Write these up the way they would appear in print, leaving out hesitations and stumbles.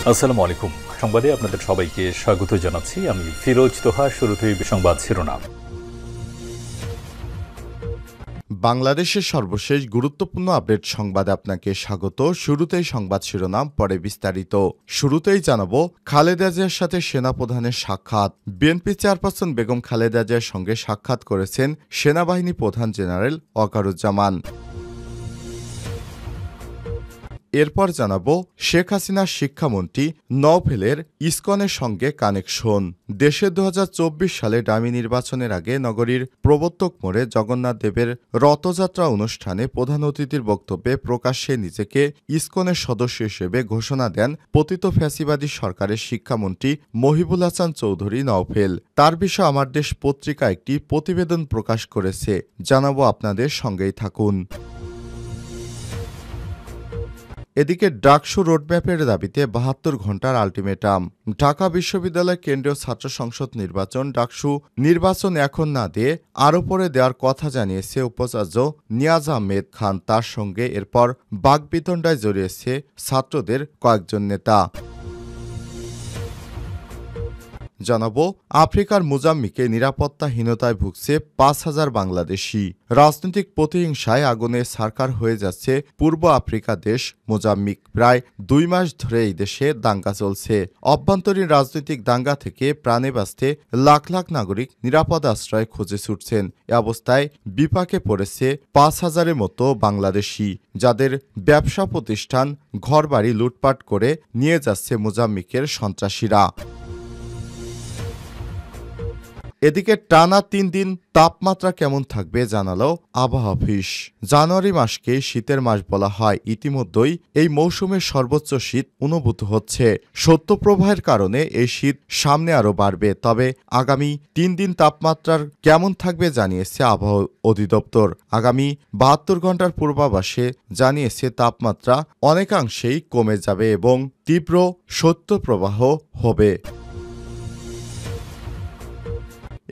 আসসালামু আলাইকুম। সংবাদে আপনাদের সবাইকে স্বাগত জানাচ্ছি। আমি ফিরোজ তোহা। শুরুতেই সংবাদ শিরোনাম। বাংলাদেশের সর্বশেষ গুরুত্বপূর্ণ আপডেট সংবাদে আপনাকে স্বাগত। শুরুতেই সংবাদ শিরোনাম, পরে বিস্তারিত। শুরুতেই জানাবো, খালেদা জিয়ার সাথে সেনাপ্রধানের সাক্ষাৎ। বিএনপি চেয়ারপারসন বেগম খালেদা জিয়ার সঙ্গে সাক্ষাৎ করেছেন সেনাবাহিনী প্রধান জেনারেল ওয়াকারুজ্জামান। এরপর জানাবো, শেখ হাসিনার শিক্ষামন্ত্রী নওফেলের ইসকনের সঙ্গে কানেকশন। দেশে ২০২৪ সালে ডামি নির্বাচনের আগে নগরীর প্রবর্তক মোড়ে জগন্নাথ দেবের রথযাত্রা অনুষ্ঠানে প্রধান অতিথির বক্তব্যে প্রকাশ্যে নিজেকে ইসকনের সদস্য হিসেবে ঘোষণা দেন পতিত ফ্যাসিবাদী সরকারের শিক্ষামন্ত্রী মহিবুল হাসান চৌধুরী নওফেল। তার বিষয়ে আমার দেশ পত্রিকা একটি প্রতিবেদন প্রকাশ করেছে, জানাবো, আপনাদের সঙ্গেই থাকুন। এদিকে ডাকসু রোডম্যাপের দাবিতে ৭২ ঘণ্টার আলটিমেটাম। ঢাকা বিশ্ববিদ্যালয় কেন্দ্রীয় ছাত্র সংসদ নির্বাচন ডাকসু নির্বাচন এখন না দিয়ে আরও পরে দেওয়ার কথা জানিয়েছে উপাচার্য নিয়াজ আহমেদ খান। তার সঙ্গে এরপর বাকবিতণ্ডায় জড়িয়েছে ছাত্রদের কয়েকজন নেতা। জানাবো, আফ্রিকার মোজাম্বিকে নিরাপত্তাহীনতায় ভুগছে ৫,০০০ বাংলাদেশি। রাজনৈতিক প্রতিহিংসায় আগুনে ছারখার হয়ে যাচ্ছে পূর্ব আফ্রিকা দেশ মোজাম্বিক। প্রায় ২ মাস ধরে এই দেশে দাঙ্গা চলছে। অভ্যন্তরীণ রাজনৈতিক দাঙ্গা থেকে প্রাণে বাঁচতে লাখ লাখ নাগরিক নিরাপদ আশ্রয় খুঁজে ছুটছেন। এ অবস্থায় বিপাকে পড়েছে ৫,০০০-এর মতো বাংলাদেশি, যাদের ব্যবসা প্রতিষ্ঠান ঘরবাড়ি লুটপাট করে নিয়ে যাচ্ছে মোজাম্বিকের সন্ত্রাসীরা। এদিকে টানা ৩ দিন তাপমাত্রা কেমন থাকবে জানালো আবহাওয়া অফিস। জানুয়ারি মাসকে শীতের মাস বলা হয়। ইতিমধ্যেই এই মৌসুমের সর্বোচ্চ শীত অনুভূত হচ্ছে। শৈত্যপ্রবাহের কারণে এই শীত সামনে আরও বাড়বে। তবে আগামী ৩ দিন তাপমাত্রার কেমন থাকবে জানিয়েছে আবহাওয়া অধিদপ্তর। আগামী ৭২ ঘণ্টার পূর্বাভাসে জানিয়েছে তাপমাত্রা অনেকাংশেই কমে যাবে এবং তীব্র শৈত্যপ্রবাহ হবে।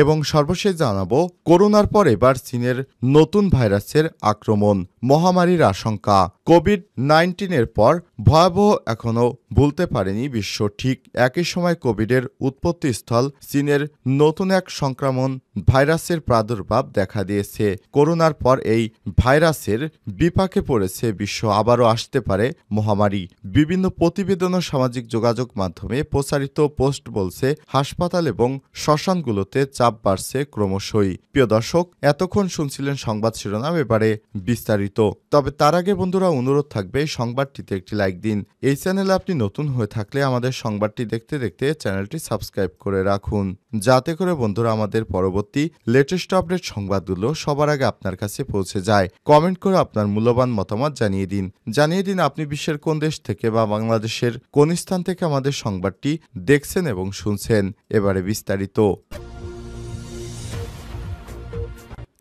এবং সর্বশেষ জানাবো, করোনার পর এবার চীনের নতুন ভাইরাসের আক্রমণ, মহামারীর আশঙ্কা। কোভিড-১৯-এর পর ভয়াবহ এখনও ভুলতে পারেনি বিশ্ব। ঠিক একই সময় কোভিডের উৎপত্তিস্থল চীনের নতুন এক সংক্রমণ ভাইরাসের প্রাদুর্ভাব দেখা দিয়েছে। করোনার পর এই ভাইরাসের বিপাকে পড়েছে বিশ্ব। আবারও আসতে পারে মহামারী। বিভিন্ন প্রতিবেদন ও সামাজিক যোগাযোগ মাধ্যমে প্রচারিত পোস্ট বলছে, হাসপাতাল এবং শ্মশানগুলোতে চাপ বাড়ছে ক্রমশই। প্রিয় দর্শক, এতক্ষণ শুনছিলেন সংবাদ শিরোনাম, এবারে বিস্তারিত। তবে তার আগে বন্ধুরা, অনুরোধ থাকবে সংবাদটিতে একটি লাইক দিন। এই চ্যানেলে আপনি নতুন হয়ে থাকলে আমাদের সংবাদটি দেখতে দেখতে চ্যানেলটি সাবস্ক্রাইব করে রাখুন, যাতে করে বন্ধুরা আমাদের পরবর্তী লেটেস্ট আপডেট সংবাদগুলো সবার আগে আপনার কাছে পৌঁছে যায়। কমেন্ট করে আপনার মূল্যবান মতামত জানিয়ে দিন আপনি বিশ্বের কোন দেশ থেকে বা বাংলাদেশের কোন স্থান থেকে আমাদের সংবাদটি দেখছেন এবং শুনছেন। এবারে বিস্তারিত।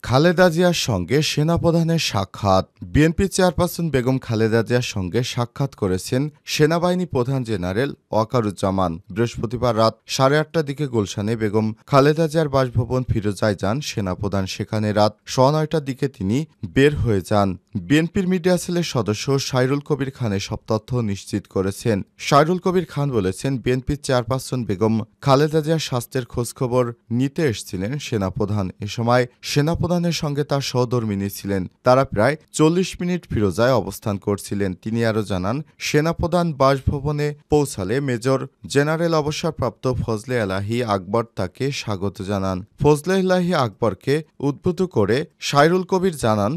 খালেদা জিয়ার সঙ্গে সেনাপ্রধানের সাক্ষাৎ। বিএনপি চেয়ারপারসন বেগম খালেদা জিয়ার সঙ্গে সাক্ষাৎ করেছেন সেনাবাহিনী প্রধান জেনারেল ওয়াকারুজ্জামান। বৃহস্পতিবার রাত 8:30টার দিকে গুলশানে বেগম খালেদা জিয়ার বাসভবন ফিরোজায় যান সেনাপ্রধান। সেখানে রাত 9:30টার দিকে তিনি বের হয়ে যান। বিএনপির মিডিয়া সেলের সদস্য সাইরুল কবির খান এসব তথ্য নিশ্চিত করেছেন। সাইরুল কবির খান বলেছেন, বিএনপির চেয়ারপারসন বেগম খালেদা জিয়ার স্বাস্থ্যের খোঁজখবর নিতে এসেছিলেন সেনাপ্রধান। এ সময় সেনাপ্রধানের সঙ্গে তার সহধর্মিণী ছিলেন। তারা প্রায় 40 মিনিট ফিরোজায় অবস্থান করছিলেন। তিনি আরও জানান, সেনাপ্রধান বাসভবনে পৌঁছালে মেজর জেনারেল অবসরপ্রাপ্ত ফজলে এলাহি আকবর তাকে স্বাগত জানান। ফজলে এলাহি আকবরকে উদ্বুদ্ধ করে সাইরুল কবির জানান,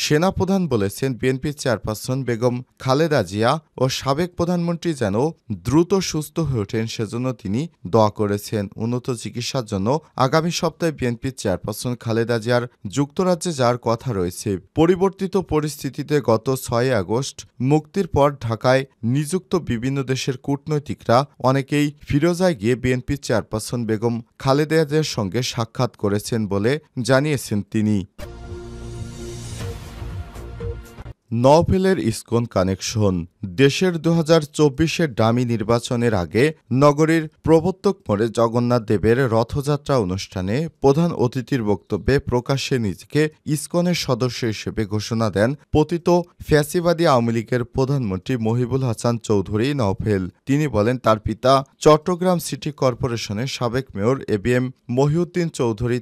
সেনাপ্রধান বলেছেন, বিএনপির চেয়ারপারসন বেগম খালেদা জিয়া ও সাবেক প্রধানমন্ত্রী যেন দ্রুত সুস্থ হয়ে ওঠেন, সেজন্য তিনি দোয়া করেছেন। উন্নত চিকিৎসার জন্য আগামী সপ্তাহে বিএনপির চেয়ারপারসন খালেদা জিয়ার যুক্তরাজ্যে যাওয়ার কথা রয়েছে। পরিবর্তিত পরিস্থিতিতে গত 6 আগস্ট মুক্তির পর ঢাকায় নিযুক্ত বিভিন্ন দেশের কূটনৈতিকরা অনেকেই ফিরোজায় গিয়ে বিএনপির চেয়ারপারসন বেগম খালেদা জিয়ার সঙ্গে সাক্ষাৎ করেছেন বলে জানিয়েছেন তিনি। নওফেলের ইসকন কানেকশন। দেশের 2024-এর ডামি নির্বাচনের আগে নগরীর প্রবর্তক মোড়ে জগন্নাথ দেবের রথযাত্রা অনুষ্ঠানে প্রধান অতিথির বক্তব্যে প্রকাশ্যে নিজেকে ইসকনের সদস্য হিসেবে ঘোষণা দেন পতিত ফ্যাসিবাদী আওয়ামী লীগের প্রধানমন্ত্রী মহিবুল হাসান চৌধুরী নওফেল। তিনি বলেন, তার পিতা চট্টগ্রাম সিটি কর্পোরেশনের সাবেক মেয়র ABM মহিউদ্দিন চৌধুরী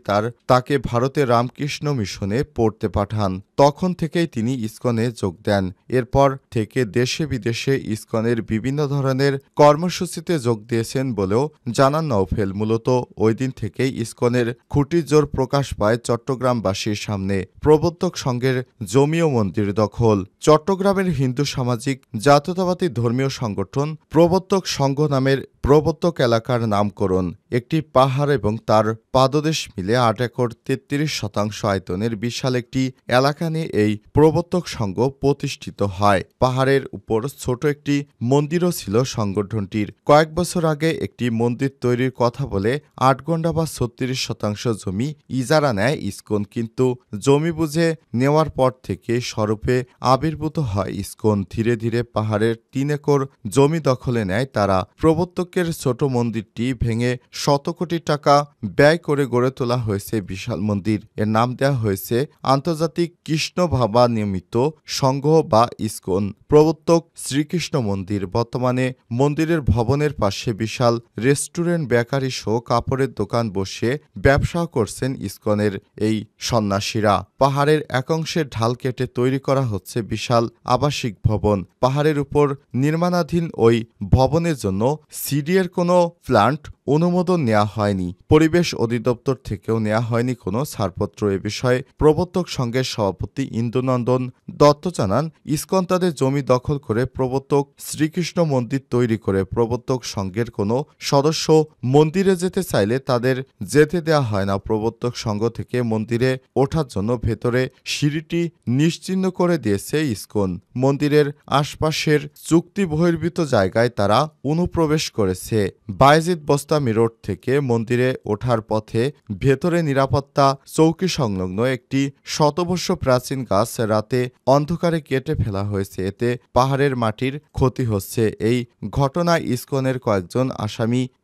তাকে ভারতের রামকৃষ্ণ মিশনে পড়তে পাঠান। তখন থেকেই তিনি ইসকনে যোগ দেন। এরপর থেকে দেশে বিদেশে ইসকনের বিভিন্ন ধরনের কর্মসূচিতে যোগ দিয়েছেন বলেও জানান নওফেল। মূলত ওই দিন থেকেই ইসকনের খুঁটির জোর প্রকাশ পায় চট্টগ্রামবাসীর সামনে। প্রবর্তক সংঘের জমি ও মন্দির দখল। চট্টগ্রামের হিন্দু সামাজিক জাতীয়তাবাদী ধর্মীয় সংগঠন প্রবর্তক সংঘ নামের প্রবর্তক এলাকার নামকরণ। একটি পাহাড় এবং তার পাদদেশ মিলে 8 একর 33 শতাংশ আয়তনের বিশাল একটি এলাকা নিয়ে এই প্রবর্তক সংঘ প্রতিষ্ঠিত হয়। পাহাড়ের উপর ছোট একটি মন্দিরও ছিল সংগঠনটির। কয়েক বছর আগে একটি মন্দির তৈরির কথা বলে 8 গন্ডা বা 36 শতাংশ জমি ইজারা নেয় ইসকন, কিন্তু জমি বুঝে নেওয়ার পর থেকে স্বরূপে আবির্ভূত হয় ইসকন। ধীরে ধীরে পাহাড়ের 3 একর জমি দখলে নেয় তারা। প্রবর্তকের ছোট মন্দিরটি ভেঙে শত কোটি টাকা ব্যয় করে গড়ে তোলা হয়েছে বিশাল মন্দির। এর নাম দেওয়া হয়েছে আন্তর্জাতিক কৃষ্ণ ভাবানিয়মিত সংঘ বা ইসকন প্রবর্তক শ্রীকৃষ্ণ মন্দির। বর্তমানে মন্দিরের ভবনের পাশে বিশাল রেস্টুরেন্ট, বেকারি সহ কাপড়ের দোকান বসে ব্যবসা করছেন ইসকনের এই সন্ন্যাসীরা। পাহাড়ের এক অংশের ঢাল কেটে তৈরি করা হচ্ছে বিশাল আবাসিক ভবন। পাহাড়ের উপর নির্মাণাধীন ওই ভবনের জন্য সিডিএর কোনো প্ল্যান্ট অনুমোদন নেওয়া হয়নি। পরিবেশ অধিদপ্তর থেকেও নেওয়া হয়নি কোনো ছাড়পত্র। এ বিষয়ে প্রবর্তক সংঘের সভাপতি ইন্দুনন্দন দত্ত জানান, ইসকন তাদের জমি দখল করে প্রবর্তক শ্রীকৃষ্ণ মন্দির তৈরি করে। প্রবর্তক সংঘের কোনো সদস্য মন্দিরে যেতে চাইলে তাদের যেতে দেওয়া হয় না। প্রবর্তক সংঘ থেকে মন্দিরে ওঠার জন্য ভেতরে সিঁড়িটি নিশ্চিহ্ন করে দিয়েছে ইসকন। মন্দিরের আশপাশের চুক্তি বহির্ভূত জায়গায় তারা অনুপ্রবেশ করেছে। বায়েজিদ বোস্তামি রোড থেকে মন্দিরে ওঠার পথে ভেতরে নিরাপত্তা চৌকি সংলগ্ন একটি শতবর্ষ প্রাচীন গাছ রাতে অন্ধকারে কেটে ফেলা হয়েছে। এতে পাহাড়ের মাটির ক্ষতি হচ্ছে। এই ঘটনায় ইসকনের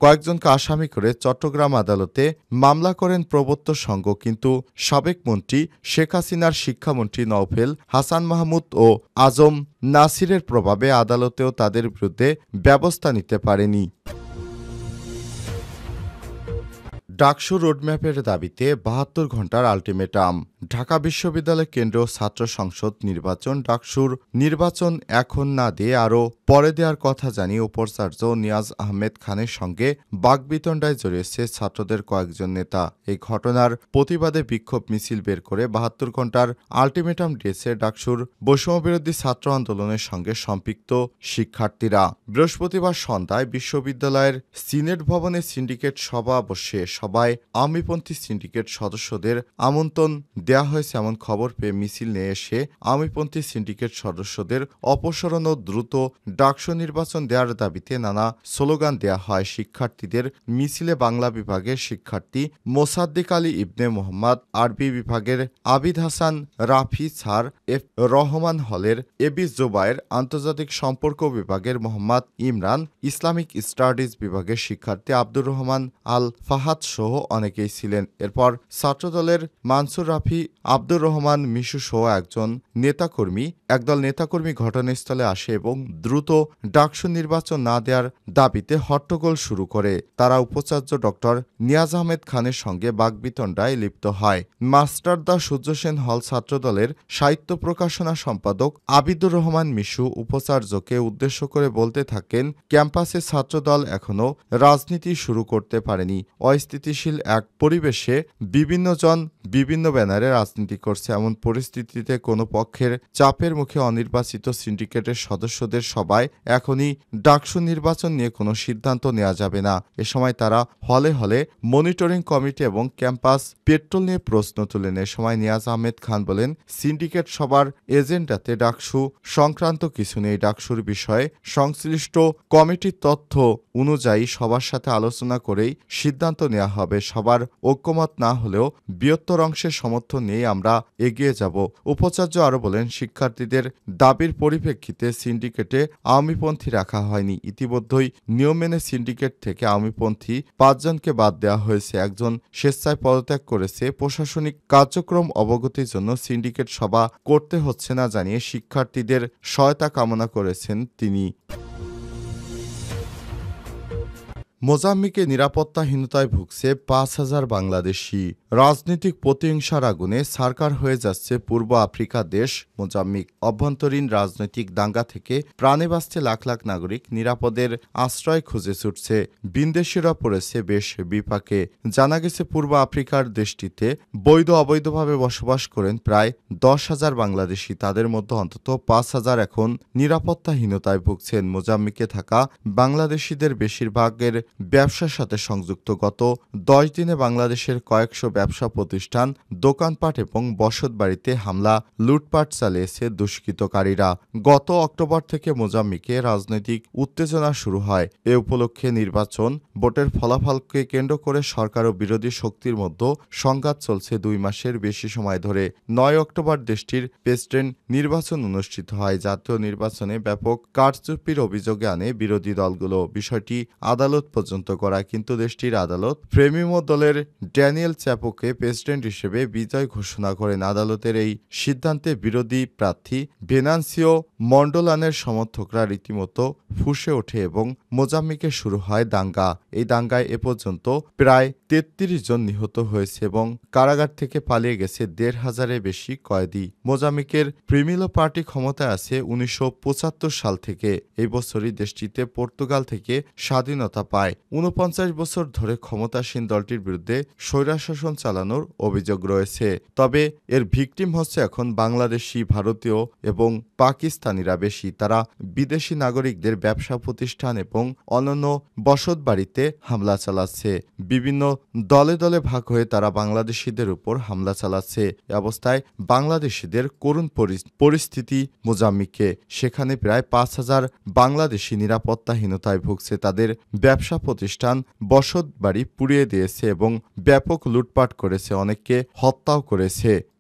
কয়েকজনকে আসামি করে চট্টগ্রাম আদালতে মামলা করেন প্রবর্তক সংঘ, কিন্তু সাবেক মন্ত্রী শেখ হাসিনার শিক্ষামন্ত্রী নওফেল, হাসান মাহমুদ ও আজম নাসিরের প্রভাবে আদালতেও তাদের বিরুদ্ধে ব্যবস্থা নিতে পারেনি। ডাকসু রোডম্যাপের দাবিতে 72 ঘণ্টার আল্টিমেটাম। ঢাকা বিশ্ববিদ্যালয় কেন্দ্রীয় ছাত্র সংসদ নির্বাচন ডাকসুর নির্বাচন এখন না দিয়ে আরও পরে দেওয়ার কথা জানিয়ে উপাচার্য নিয়াজ আহমেদ খানের সঙ্গে বাকবিতণ্ডায় জড়িয়েছে ছাত্রদের কয়েকজন নেতা। এই ঘটনার প্রতিবাদে বিক্ষোভ মিছিল বের করে 72 ঘণ্টার আল্টিমেটাম দিয়েছে ডাকসুর বৈষম্যবিরোধী ছাত্র আন্দোলনের সঙ্গে সম্পৃক্ত শিক্ষার্থীরা। বৃহস্পতিবার সন্ধ্যায় বিশ্ববিদ্যালয়ের সিনেট ভবনে সিন্ডিকেট সভা বসে। সভায় আওয়ামীপন্থী সিন্ডিকেট সদস্যদের আমন্ত্রণ দেয়া হয়েছে এমন খবর পেয়ে মিছিল নিয়ে এসে আওয়ামীপন্থী সিন্ডিকেট সদস্যদের অপসারণ ও দ্রুত ডাকসু নির্বাচন দেওয়ার দাবিতে নানা স্লোগান দেয়া হয়। শিক্ষার্থীদের মিছিলে বাংলা বিভাগের শিক্ষার্থী মোসাদ্দিক আলী ইবনে মোহাম্মদ, আরবি বিভাগের আবিদ হাসান রাফি, স্যার এফ রহমান হলের এবি জোবায়ের, আন্তর্জাতিক সম্পর্ক বিভাগের মোহাম্মদ ইমরান, ইসলামিক স্টাডিজ বিভাগের শিক্ষার্থী আব্দুর রহমান আল ফাহাদ সহ অনেকেই ছিলেন। এরপর ছাত্রদলের মানসুর রাফি, আব্দুর রহমান মিশু সহ একদল নেতাকর্মী ঘটনাস্থলে আসে এবং দ্রুত ডাকসু নির্বাচন না দেওয়ার দাবিতে হট্টগোল শুরু করে। তারা উপাচার্য ডক্টর নিয়াজ আহমেদ খানের সঙ্গে বাকবিতণ্ডায় লিপ্ত হয়। মাস্টারদা সূর্যসেন হল ছাত্রদলের সাহিত্য প্রকাশনা সম্পাদক আবিদুর রহমান মিশু উপাচার্যকে উদ্দেশ্য করে বলতে থাকেন, ক্যাম্পাসে ছাত্রদল এখনও রাজনীতি শুরু করতে পারেনি। অস্থিতিশীল এক পরিবেশে বিভিন্ন জন বিভিন্ন ব্যানারে রাজনীতি করছে। এমন পরিস্থিতিতে কোনো পক্ষের চাপের মুখে অনির্বাচিত সিন্ডিকেটের সদস্যদের সবাই এখনই ডাকসু নির্বাচন নিয়ে কোনো সিদ্ধান্ত নেওয়া যাবে না। এ সময় তারা হলে হলে মনিটরিং কমিটি এবং ক্যাম্পাস পেট্রোল নিয়ে প্রশ্ন তুলেন। এ সময় নিয়াজ আহমেদ খান বলেন, সিন্ডিকেট সবার এজেন্ডাতে ডাকসু সংক্রান্ত কিছু নেই। ডাকসুর বিষয়ে সংশ্লিষ্ট কমিটির তথ্য অনুযায়ী সবার সাথে আলোচনা করেই সিদ্ধান্ত নেওয়া হবে। সবার ঐক্যমত না হলেও বৃহত্তর অংশের সমর্থন নিয়ে আমরা এগিয়ে যাব। উপাচার্য আরও বলেন, শিক্ষার্থীদের দাবির পরিপ্রেক্ষিতে সিন্ডিকেটে আওয়ামীপন্থী রাখা হয়নি। ইতিমধ্যেই নিয়ম মেনে সিন্ডিকেট থেকে আওয়ামীপন্থী 5 জনকে বাদ দেওয়া হয়েছে। একজন স্বেচ্ছায় পদত্যাগ করেছে। প্রশাসনিক কার্যক্রম অবগতির জন্য সিন্ডিকেট সভা করতে হচ্ছে না জানিয়ে শিক্ষার্থীদের সহায়তা কামনা করেছেন তিনি। মোজাম্বিকে নিরাপত্তাহীনতায় ভুগছে 5,000 বাংলাদেশি। রাজনৈতিক প্রতিহিংসার আগুনে ছারখার হয়ে যাচ্ছে পূর্ব আফ্রিকা দেশ মোজাম্বিক। অভ্যন্তরীণ রাজনৈতিক দাঙ্গা থেকে প্রাণে বাঁচতে লাখ লাখ নাগরিক নিরাপদের আশ্রয় খুঁজে ছুটছে। বিদেশিরা পড়েছে বেশ বিপাকে। জানা গেছে, পূর্ব আফ্রিকার দেশটিতে বৈধ অবৈধভাবে বসবাস করেন প্রায় 10,000 বাংলাদেশি। তাদের মধ্যে অন্তত 5,000 এখন নিরাপত্তাহীনতায় ভুগছেন। মোজাম্বিকে থাকা বাংলাদেশিদের বেশিরভাগের ব্যবসার সাথে সংযুক্ত। গত 10 দিনে বাংলাদেশের কয়েকশো ব্যবসা প্রতিষ্ঠান, দোকানপাট এবং বসতবাড়িতে হামলা, লুটপাট চালিয়েছে দুষ্কৃতকারীরা। গত অক্টোবর থেকে মোজাম্বিকে রাজনৈতিক উত্তেজনা শুরু হয়। এ উপলক্ষে নির্বাচন, ভোটের ফলাফলকে কেন্দ্র করে সরকার ও বিরোধী শক্তির মধ্যে সংঘাত চলছে 2 মাসের বেশি সময় ধরে। 9 অক্টোবর দেশটির প্রেসিডেন্ট নির্বাচন অনুষ্ঠিত হয়। জাতীয় নির্বাচনে ব্যাপক কারচুপির অভিযোগে আনে বিরোধী দলগুলো। বিষয়টি আদালত পর্যন্ত করায়, কিন্তু দেশটির আদালত ফ্রেমিমো দলের ড্যানিয়েল চ্যাপোকে প্রেসিডেন্ট হিসেবে বিজয় ঘোষণা করেন। আদালতের এই সিদ্ধান্তে বিরোধী প্রার্থী ভেনান্সিও মন্ডলানের সমর্থকরা রীতিমতো ফুঁসে ওঠে এবং মোজাম্বিকে শুরু হয় দাঙ্গা। এই দাঙ্গায় এ পর্যন্ত প্রায় 33 জন নিহত হয়েছে এবং কারাগার থেকে পালিয়ে গেছে 1,500-এর বেশি কয়েদি। মোজাম্বিকের প্রিমিলো পার্টি ক্ষমতায় আছে 1975 সাল থেকে। এই বছরই দেশটিতে পর্তুগাল থেকে স্বাধীনতা পায়। 49 বছর ধরে ক্ষমতাসীন দলটির বিরুদ্ধে স্বৈরশাসন চালানোর অভিযোগ রয়েছে। তবে এর ভিকটিম হচ্ছে এখন বাংলাদেশি, ভারতীয় এবং পাকিস্তানিরা বেশি। তারা বিদেশি নাগরিকদের ব্যবসা প্রতিষ্ঠান এবং অন্যান্য বসতবাড়িতে হামলা চালাচ্ছে। বিভিন্ন দলে দলে ভাগ হয়ে তারা বাংলাদেশিদের উপর হামলা চালাচ্ছে। এ অবস্থায় বাংলাদেশিদের করুণ পরিস্থিতি মোজাম্বিকে। সেখানে প্রায় 5,000 বাংলাদেশি নিরাপত্তাহীনতায় ভুগছে। তাদের ব্যবসা প্রতিষ্ঠান, বসতবাড়ি পুড়িয়ে দিয়েছে এবং ব্যাপক লুটপাট করেছে, অনেককে হত্যাও করেছে।